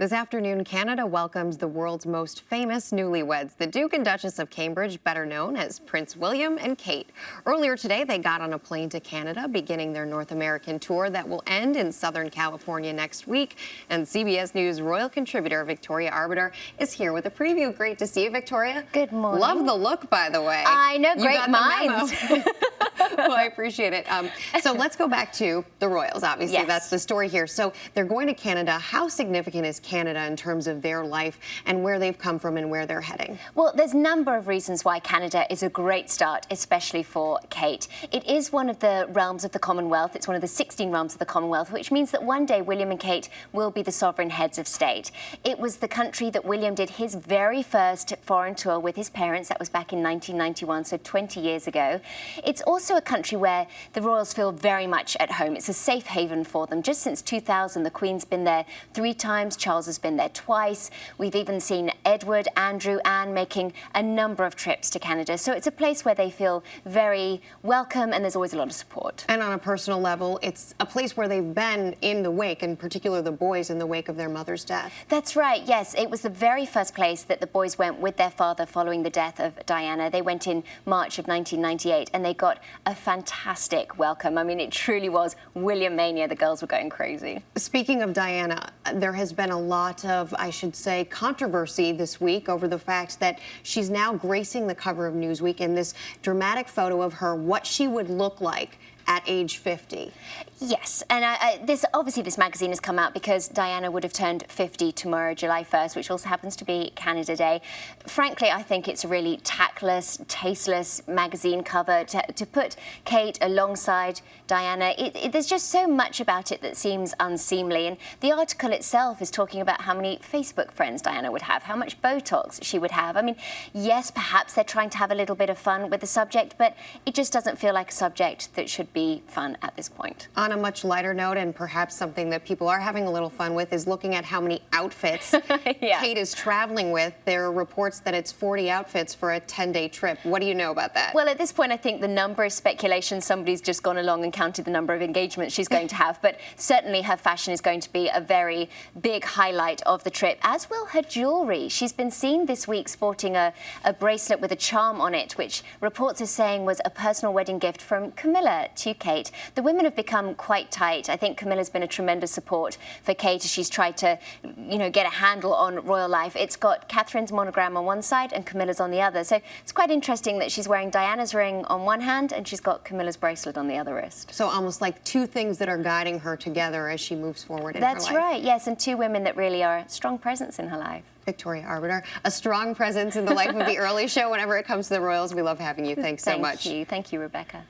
This afternoon, Canada welcomes the world's most famous newlyweds, the Duke and Duchess of Cambridge, better known as Prince William and Kate. Earlier today, they got on a plane to Canada, beginning their North American tour that will end in Southern California next week. And CBS News royal contributor Victoria Arbiter is here with a preview. Great to see you, Victoria. Good morning. Love the look, by the way. I know, great minds. Well, I appreciate it. So let's go back to the royals, obviously. Yes. That's the story here. So they're going to Canada. How significant is Canada in terms of their life and where they've come from and where they're heading? Well, there's a number of reasons why Canada is a great start, especially for Kate. It is one of the realms of the Commonwealth. It's one of the 16 realms of the Commonwealth, which means that one day William and Kate will be the sovereign heads of state. It was the country that William did his very first foreign tour with his parents. That was back in 1991, so 20 years ago. It's also a country where the royals feel very much at home. It's a safe haven for them. Just since 2000, the Queen's been there 3 times. Charles has been there twice. We've even seen Edward, Andrew, Anne making a number of trips to Canada. So it's a place where they feel very welcome and there's always a lot of support. And on a personal level, it's a place where they've been in the wake, in particular the boys in the wake of their mother's death. That's right, yes. It was the very first place that the boys went with their father following the death of Diana. They went in March of 1998 and they got a fantastic welcome. I mean, it truly was William mania. The girls were going crazy. Speaking of Diana, there has been a lot of, I should say, controversy this week over the fact that she's now gracing the cover of Newsweek in this dramatic photo of her, what she would look like at age 50. Yes, and obviously this magazine has come out because Diana would have turned 50 tomorrow, July 1st, which also happens to be Canada Day. Frankly, I think it's a really tactless, tasteless magazine cover to put Kate alongside Diana. There's just so much about it that seems unseemly, and the article itself is talking about how many Facebook friends Diana would have, how much Botox she would have. I mean, yes, perhaps they're trying to have a little bit of fun with the subject, but it just doesn't feel like a subject that should be fun at this point. On a much lighter note, and perhaps something that people are having a little fun with, is looking at how many outfits Yeah. Kate is traveling with. There are reports that it's 40 outfits for a 10-day trip. What do you know about that? Well, at this point, I think the number is speculation. Somebody's just gone along and counted the number of engagements she's going to have. But certainly her fashion is going to be a very big highlight of the trip, as will her jewellery. She's been seen this week sporting a bracelet with a charm on it, which reports are saying was a personal wedding gift from Camilla to Kate. The women have become quite tight. I think Camilla's been a tremendous support for Kate as she's tried to, get a handle on royal life. It's got Catherine's monogram on one side and Camilla's on the other. So it's quite interesting that she's wearing Diana's ring on one hand and she's got Camilla's bracelet on the other wrist. So almost like 2 things that are guiding her together as she moves forward in her life. That's right, yes, and 2 women that really are a strong presence in her life. Victoria Arbiter, a strong presence in the life of the early show whenever it comes to the royals. We love having you. Thanks so much. Thank you, Rebecca.